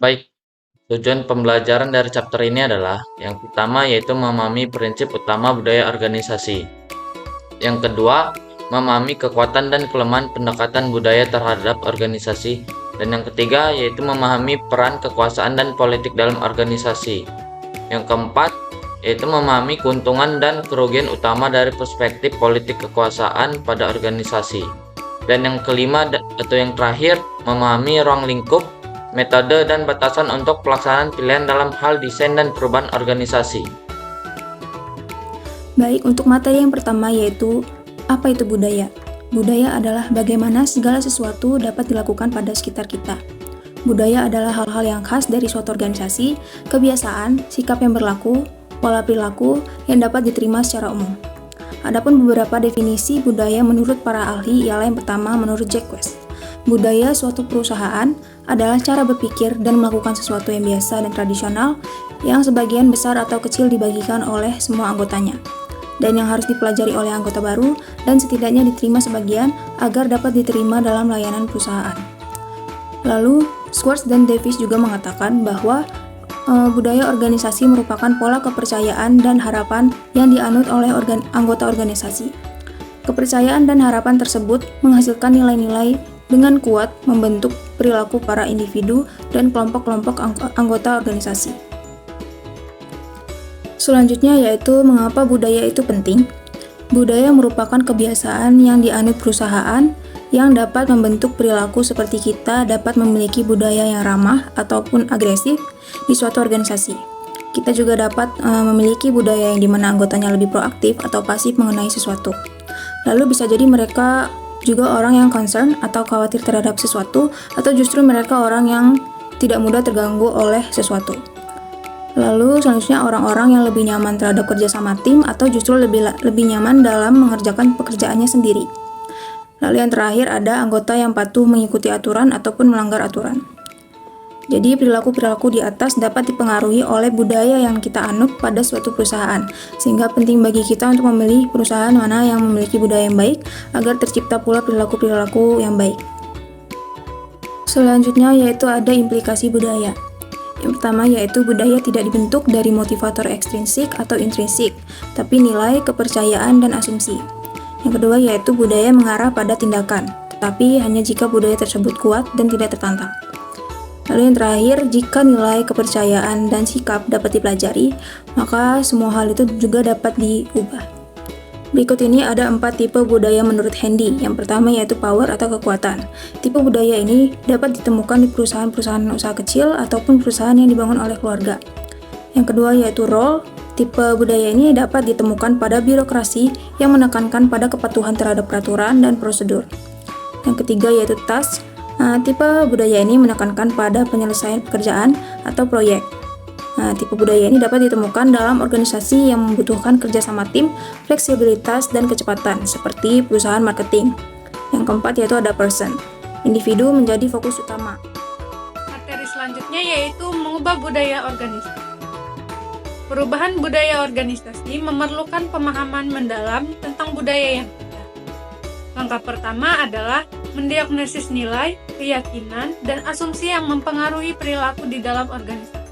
Baik, tujuan pembelajaran dari chapter ini adalah yang pertama yaitu memahami prinsip utama budaya organisasi. Yang kedua, memahami kekuatan dan kelemahan pendekatan budaya terhadap organisasi. Dan yang ketiga yaitu memahami peran kekuasaan dan politik dalam organisasi. Yang keempat, yaitu memahami keuntungan dan kerugian utama dari perspektif politik kekuasaan pada organisasi. Dan yang kelima atau yang terakhir, memahami ruang lingkup, metode dan batasan untuk pelaksanaan pilihan dalam hal desain dan perubahan organisasi. Baik, untuk materi yang pertama yaitu apa itu budaya? Budaya adalah bagaimana segala sesuatu dapat dilakukan pada sekitar kita. Budaya adalah hal-hal yang khas dari suatu organisasi, kebiasaan, sikap yang berlaku, pola perilaku yang dapat diterima secara umum. Adapun beberapa definisi budaya menurut para ahli ialah yang pertama menurut Jack Welch. Budaya suatu perusahaan adalah cara berpikir dan melakukan sesuatu yang biasa dan tradisional yang sebagian besar atau kecil dibagikan oleh semua anggotanya dan yang harus dipelajari oleh anggota baru dan setidaknya diterima sebagian agar dapat diterima dalam layanan perusahaan. Lalu, Schwartz dan Davis juga mengatakan bahwa budaya organisasi merupakan pola kepercayaan dan harapan yang dianut oleh anggota organisasi. Kepercayaan dan harapan tersebut menghasilkan nilai-nilai dengan kuat membentuk perilaku para individu dan kelompok-kelompok anggota organisasi. Selanjutnya yaitu mengapa budaya itu penting. Budaya merupakan kebiasaan yang dianut perusahaan yang dapat membentuk perilaku seperti kita dapat memiliki budaya yang ramah ataupun agresif di suatu organisasi. Kita juga dapat memiliki budaya yang dimana anggotanya lebih proaktif atau pasif mengenai sesuatu. Lalu bisa jadi mereka juga orang yang concern atau khawatir terhadap sesuatu, atau justru mereka orang yang tidak mudah terganggu oleh sesuatu. Lalu selanjutnya orang-orang yang lebih nyaman terhadap kerja sama tim atau justru lebih nyaman dalam mengerjakan pekerjaannya sendiri. Lalu yang terakhir ada anggota yang patuh mengikuti aturan ataupun melanggar aturan. Jadi perilaku-perilaku di atas dapat dipengaruhi oleh budaya yang kita anut pada suatu perusahaan, sehingga penting bagi kita untuk memilih perusahaan mana yang memiliki budaya yang baik agar tercipta pula perilaku-perilaku yang baik. Selanjutnya yaitu ada implikasi budaya. Yang pertama yaitu budaya tidak dibentuk dari motivator ekstrinsik atau intrinsik, tapi nilai, kepercayaan, dan asumsi. Yang kedua yaitu budaya mengarah pada tindakan, tetapi hanya jika budaya tersebut kuat dan tidak tertantang. Lalu yang terakhir, jika nilai, kepercayaan, dan sikap dapat dipelajari, maka semua hal itu juga dapat diubah. Berikut ini ada 4 tipe budaya menurut Handy. Yang pertama yaitu power atau kekuatan. Tipe budaya ini dapat ditemukan di perusahaan-perusahaan usaha kecil ataupun perusahaan yang dibangun oleh keluarga. Yang kedua yaitu role. Tipe budaya ini dapat ditemukan pada birokrasi yang menekankan pada kepatuhan terhadap peraturan dan prosedur. Yang ketiga yaitu task. Tipe budaya ini menekankan pada penyelesaian pekerjaan atau proyek. Tipe budaya ini dapat ditemukan dalam organisasi yang membutuhkan kerjasama tim, fleksibilitas, dan kecepatan, seperti perusahaan marketing. Yang keempat yaitu ada person. Individu menjadi fokus utama. Materi selanjutnya yaitu mengubah budaya organisasi. Perubahan budaya organisasi memerlukan pemahaman mendalam tentang budaya yang ada. Langkah pertama adalah mendiagnosis nilai, keyakinan, dan asumsi yang mempengaruhi perilaku di dalam organisasi.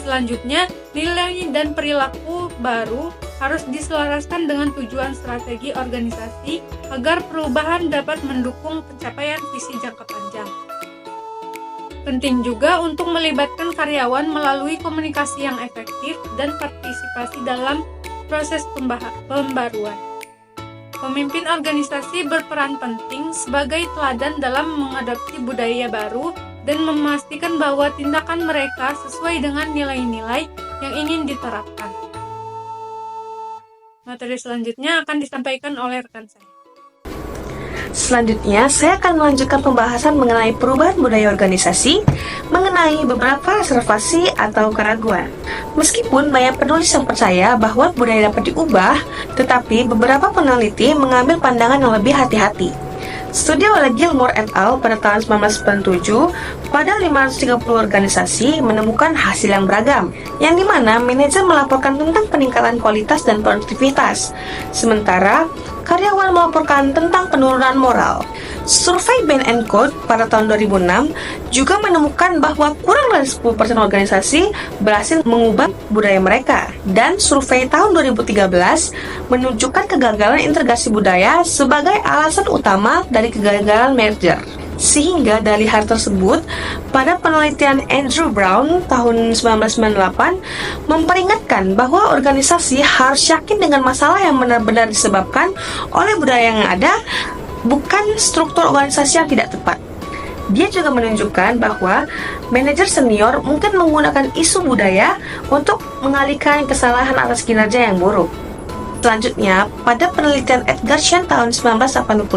Selanjutnya, nilai dan perilaku baru harus diselaraskan dengan tujuan strategi organisasi agar perubahan dapat mendukung pencapaian visi jangka panjang. Penting juga untuk melibatkan karyawan melalui komunikasi yang efektif dan partisipasi dalam proses pembaruan. Pemimpin organisasi berperan penting sebagai teladan dalam mengadopsi budaya baru dan memastikan bahwa tindakan mereka sesuai dengan nilai-nilai yang ingin diterapkan. Materi selanjutnya akan disampaikan oleh rekan saya. Selanjutnya, saya akan melanjutkan pembahasan mengenai perubahan budaya organisasi, mengenai beberapa reservasi atau keraguan. Meskipun banyak penulis yang percaya bahwa budaya dapat diubah, tetapi beberapa peneliti mengambil pandangan yang lebih hati-hati. Studi oleh Gilmore et al. Pada tahun 1997 pada 530 organisasi menemukan hasil yang beragam, yang dimana manajer melaporkan tentang peningkatan kualitas dan produktivitas, sementara karyawan melaporkan tentang penurunan moral. Survei Bain & Code pada tahun 2006 juga menemukan bahwa kurang dari 10% organisasi berhasil mengubah budaya mereka. Dan survei tahun 2013 menunjukkan kegagalan integrasi budaya sebagai alasan utama dari kegagalan merger. Sehingga dari hal tersebut, pada penelitian Andrew Brown tahun 1998 memperingatkan bahwa organisasi harus yakin dengan masalah yang benar-benar disebabkan oleh budaya yang ada, bukan struktur organisasi yang tidak tepat. Dia juga menunjukkan bahwa manajer senior mungkin menggunakan isu budaya untuk mengalihkan kesalahan atas kinerja yang buruk. Selanjutnya, pada penelitian Edgar Schein tahun 1985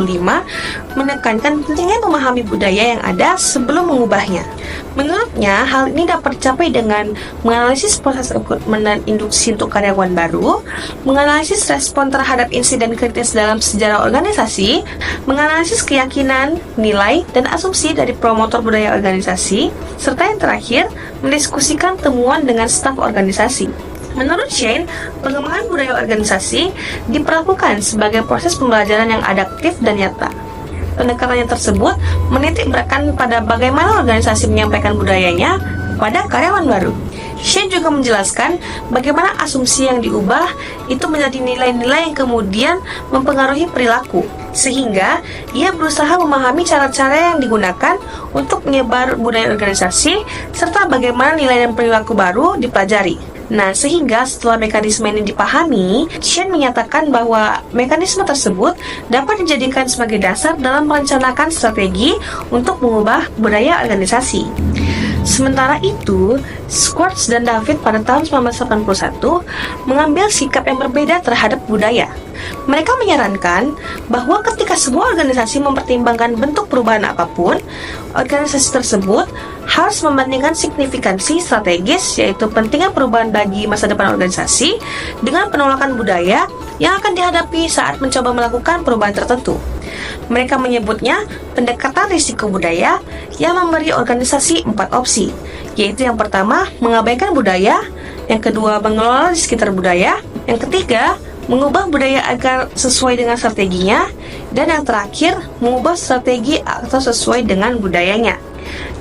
menekankan pentingnya memahami budaya yang ada sebelum mengubahnya. Menurutnya, hal ini dapat dicapai dengan menganalisis proses rekrutmen dan induksi untuk karyawan baru, menganalisis respon terhadap insiden kritis dalam sejarah organisasi, menganalisis keyakinan, nilai, dan asumsi dari promotor budaya organisasi, serta yang terakhir, mendiskusikan temuan dengan staf organisasi. Menurut Schein, pengembangan budaya organisasi diperlakukan sebagai proses pembelajaran yang adaptif dan nyata. Pendekatannya tersebut menitik beratkan pada bagaimana organisasi menyampaikan budayanya pada karyawan baru. Schein juga menjelaskan bagaimana asumsi yang diubah itu menjadi nilai-nilai yang kemudian mempengaruhi perilaku, sehingga ia berusaha memahami cara-cara yang digunakan untuk menyebar budaya organisasi serta bagaimana nilai dan perilaku baru dipelajari. Nah, sehingga setelah mekanisme ini dipahami, Schein menyatakan bahwa mekanisme tersebut dapat dijadikan sebagai dasar dalam merencanakan strategi untuk mengubah budaya organisasi. Sementara itu, Schwartz dan David pada tahun 1981 mengambil sikap yang berbeda terhadap budaya. Mereka menyarankan bahwa ketika sebuah organisasi mempertimbangkan bentuk perubahan apapun, organisasi tersebut harus membandingkan signifikansi strategis, yaitu pentingnya perubahan bagi masa depan organisasi, dengan penolakan budaya yang akan dihadapi saat mencoba melakukan perubahan tertentu. Mereka menyebutnya pendekatan risiko budaya yang memberi organisasi 4 opsi, yaitu yang pertama, mengabaikan budaya, yang kedua, mengelola di sekitar budaya, yang ketiga, mengubah budaya agar sesuai dengan strateginya, dan yang terakhir, mengubah strategi atau sesuai dengan budayanya.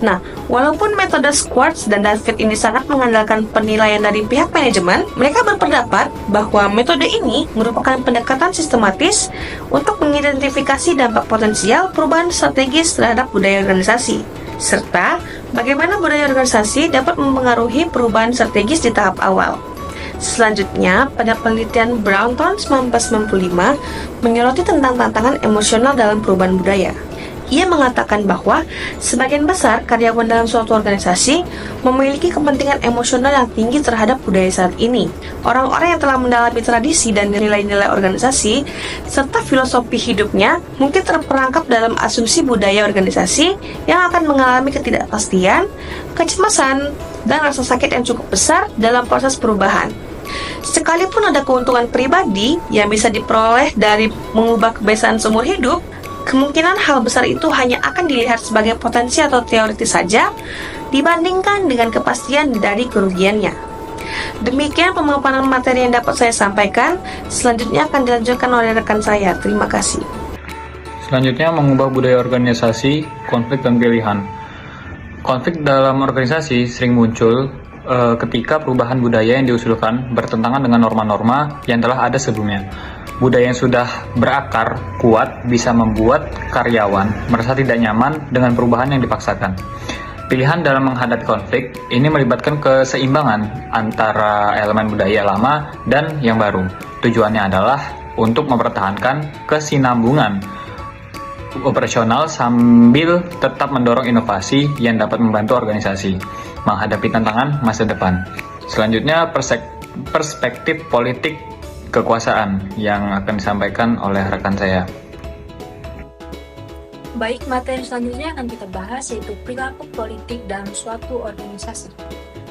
Nah, walaupun metode Schwartz dan David ini sangat mengandalkan penilaian dari pihak manajemen, mereka berpendapat bahwa metode ini merupakan pendekatan sistematis untuk mengidentifikasi dampak potensial perubahan strategis terhadap budaya organisasi, serta bagaimana budaya organisasi dapat mempengaruhi perubahan strategis di tahap awal. Selanjutnya, pada penelitian Brown tahun 1995 menyoroti tentang tantangan emosional dalam perubahan budaya. Ia mengatakan bahwa sebagian besar karyawan dalam suatu organisasi memiliki kepentingan emosional yang tinggi terhadap budaya saat ini. Orang-orang yang telah mendalami tradisi dan nilai-nilai organisasi serta filosofi hidupnya mungkin terperangkap dalam asumsi budaya organisasi yang akan mengalami ketidakpastian, kecemasan, dan rasa sakit yang cukup besar dalam proses perubahan. Sekalipun ada keuntungan pribadi yang bisa diperoleh dari mengubah kebiasaan seumur hidup, kemungkinan hal besar itu hanya akan dilihat sebagai potensi atau teoritis saja dibandingkan dengan kepastian dari kerugiannya. Demikian pemaparan materi yang dapat saya sampaikan. Selanjutnya akan dilanjutkan oleh rekan saya. Terima kasih. Selanjutnya, mengubah budaya organisasi, konflik dan pilihan. Konflik dalam organisasi sering muncul ketika perubahan budaya yang diusulkan bertentangan dengan norma-norma yang telah ada sebelumnya. Budaya yang sudah berakar kuat bisa membuat karyawan merasa tidak nyaman dengan perubahan yang dipaksakan. Pilihan dalam menghadapi konflik ini melibatkan keseimbangan antara elemen budaya lama dan yang baru. Tujuannya adalah untuk mempertahankan kesinambungan operasional sambil tetap mendorong inovasi yang dapat membantu organisasi menghadapi tantangan masa depan. Selanjutnya, perspektif politik kekuasaan yang akan disampaikan oleh rekan saya. Baik, materi selanjutnya akan kita bahas yaitu perilaku politik dalam suatu organisasi.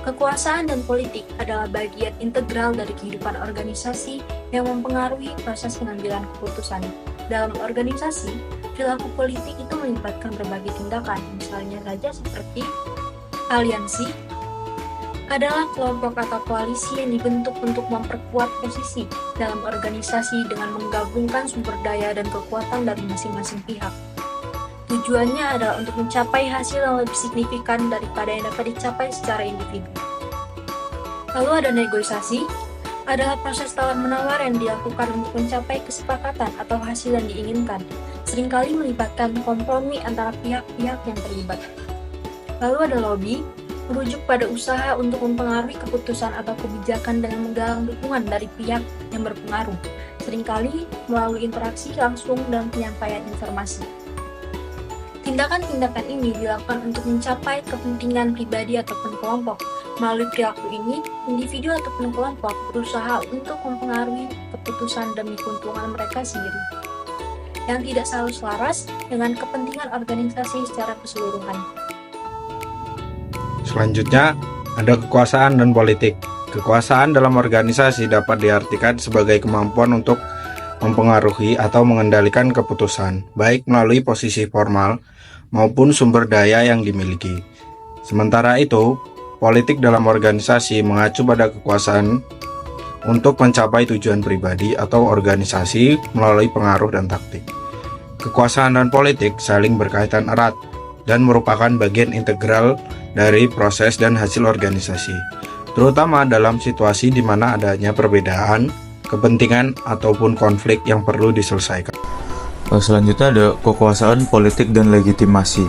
Kekuasaan dan politik adalah bagian integral dari kehidupan organisasi yang mempengaruhi proses pengambilan keputusan. Dalam organisasi, perilaku politik itu melibatkan berbagai tindakan, misalnya saja seperti aliansi adalah kelompok atau koalisi yang dibentuk untuk memperkuat posisi dalam organisasi dengan menggabungkan sumber daya dan kekuatan dari masing-masing pihak. Tujuannya adalah untuk mencapai hasil yang lebih signifikan daripada yang dapat dicapai secara individu. Lalu ada negosiasi, adalah proses tawar-menawar yang dilakukan untuk mencapai kesepakatan atau hasil yang diinginkan, seringkali melibatkan kompromi antara pihak-pihak yang terlibat. Lalu ada lobby, merujuk pada usaha untuk mempengaruhi keputusan atau kebijakan dengan menggalang dukungan dari pihak yang berpengaruh, seringkali melalui interaksi langsung dan penyampaian informasi. Tindakan-tindakan ini dilakukan untuk mencapai kepentingan pribadi ataupun kelompok. Melalui perilaku ini, individu ataupun kelompok berusaha untuk mempengaruhi keputusan demi keuntungan mereka sendiri, yang tidak selalu selaras dengan kepentingan organisasi secara keseluruhan. Selanjutnya, ada kekuasaan dan politik. Kekuasaan dalam organisasi dapat diartikan sebagai kemampuan untuk mempengaruhi atau mengendalikan keputusan, baik melalui posisi formal maupun sumber daya yang dimiliki. Sementara itu, politik dalam organisasi mengacu pada kekuasaan untuk mencapai tujuan pribadi atau organisasi melalui pengaruh dan taktik. Kekuasaan dan politik saling berkaitan erat dan merupakan bagian integral dari proses dan hasil organisasi, terutama dalam situasi di mana adanya perbedaan, kepentingan, ataupun konflik yang perlu diselesaikan. Selanjutnya ada kekuasaan politik dan legitimasi.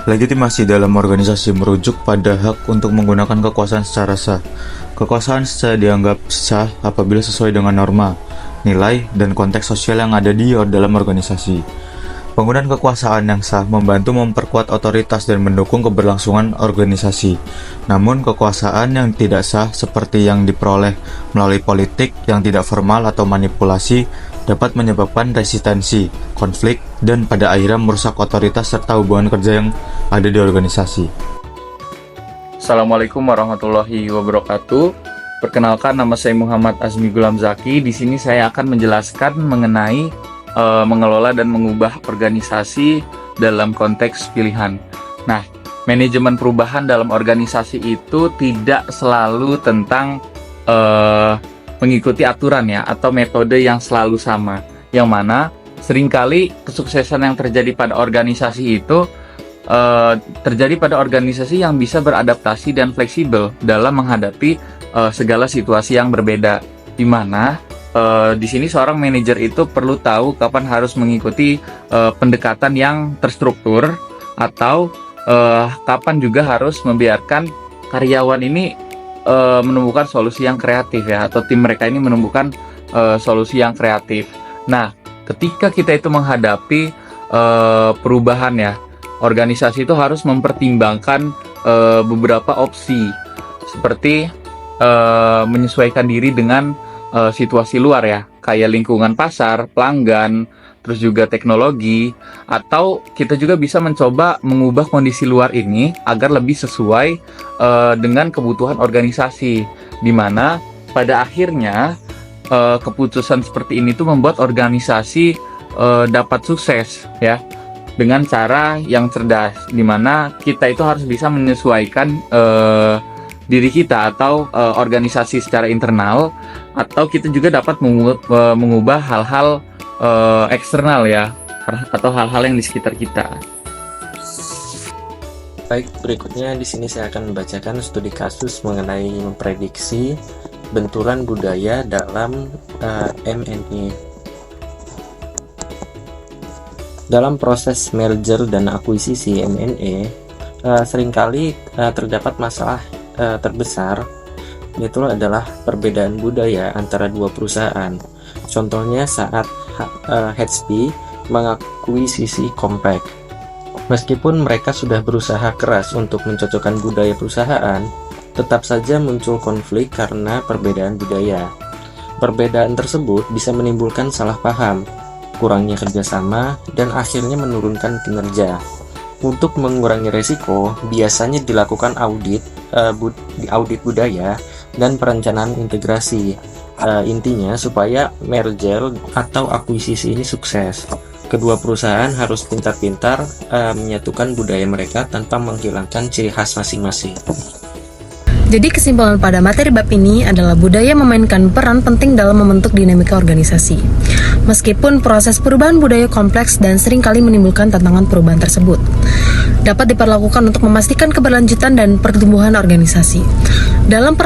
Legitimasi dalam organisasi merujuk pada hak untuk menggunakan kekuasaan secara sah. Kekuasaan sah dianggap sah apabila sesuai dengan norma, nilai, dan konteks sosial yang ada di dalam organisasi. Penggunaan kekuasaan yang sah membantu memperkuat otoritas dan mendukung keberlangsungan organisasi. Namun, kekuasaan yang tidak sah seperti yang diperoleh melalui politik yang tidak formal atau manipulasi dapat menyebabkan resistensi, konflik, dan pada akhirnya merusak otoritas serta hubungan kerja yang ada di organisasi. Assalamualaikum warahmatullahi wabarakatuh. Perkenalkan, nama saya Muhammad Azmi Gulam Zaki. Di sini saya akan menjelaskan mengenai mengelola dan mengubah organisasi dalam konteks pilihan. Nah, manajemen perubahan dalam organisasi itu tidak selalu tentang mengikuti aturan ya, atau metode yang selalu sama. Yang mana seringkali kesuksesan yang terjadi pada organisasi itu terjadi pada organisasi yang bisa beradaptasi dan fleksibel dalam menghadapi segala situasi yang berbeda. Di mana di sini seorang manajer itu perlu tahu kapan harus mengikuti pendekatan yang terstruktur atau kapan juga harus membiarkan karyawan ini menemukan solusi yang kreatif ya, atau tim mereka ini menemukan solusi yang kreatif. Nah, ketika kita itu menghadapi perubahan ya, organisasi itu harus mempertimbangkan beberapa opsi seperti menyesuaikan diri dengan situasi luar ya, kayak lingkungan pasar, pelanggan, terus juga teknologi, atau kita juga bisa mencoba mengubah kondisi luar ini agar lebih sesuai dengan kebutuhan organisasi, di mana pada akhirnya keputusan seperti ini tuh membuat organisasi dapat sukses ya, dengan cara yang cerdas, di mana kita itu harus bisa menyesuaikan diri kita atau organisasi secara internal, atau kita juga dapat mengubah hal-hal eksternal ya, atau hal-hal yang di sekitar kita. Baik, berikutnya di sini saya akan membacakan studi kasus mengenai memprediksi benturan budaya dalam M&A. Dalam proses merger dan akuisisi M&A, seringkali terdapat masalah terbesar, yaitu adalah perbedaan budaya antara dua perusahaan. Contohnya saat HP mengakuisisi Compaq. Meskipun mereka sudah berusaha keras untuk mencocokkan budaya perusahaan, tetap saja muncul konflik karena perbedaan budaya. Perbedaan tersebut bisa menimbulkan salah paham, kurangnya kerjasama, dan akhirnya menurunkan kinerja. Untuk mengurangi resiko, biasanya dilakukan audit budaya dan perencanaan integrasi. Intinya supaya merger atau akuisisi ini sukses, kedua perusahaan harus pintar-pintar menyatukan budaya mereka tanpa menghilangkan ciri khas masing-masing. Jadi kesimpulan pada materi bab ini adalah budaya memainkan peran penting dalam membentuk dinamika organisasi. Meskipun proses perubahan budaya kompleks dan seringkali menimbulkan tantangan perubahan tersebut, dapat diperlakukan untuk memastikan keberlanjutan dan pertumbuhan organisasi. Dalam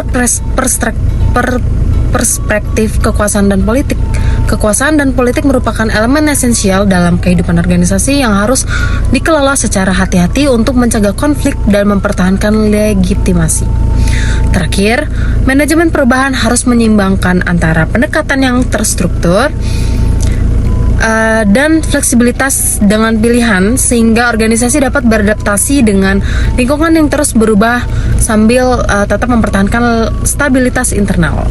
perspektif kekuasaan dan politik merupakan elemen esensial dalam kehidupan organisasi yang harus dikelola secara hati-hati untuk mencegah konflik dan mempertahankan legitimasi. Terakhir, manajemen perubahan harus menyeimbangkan antara pendekatan yang terstruktur dan fleksibilitas dengan pilihan sehingga organisasi dapat beradaptasi dengan lingkungan yang terus berubah sambil tetap mempertahankan stabilitas internal.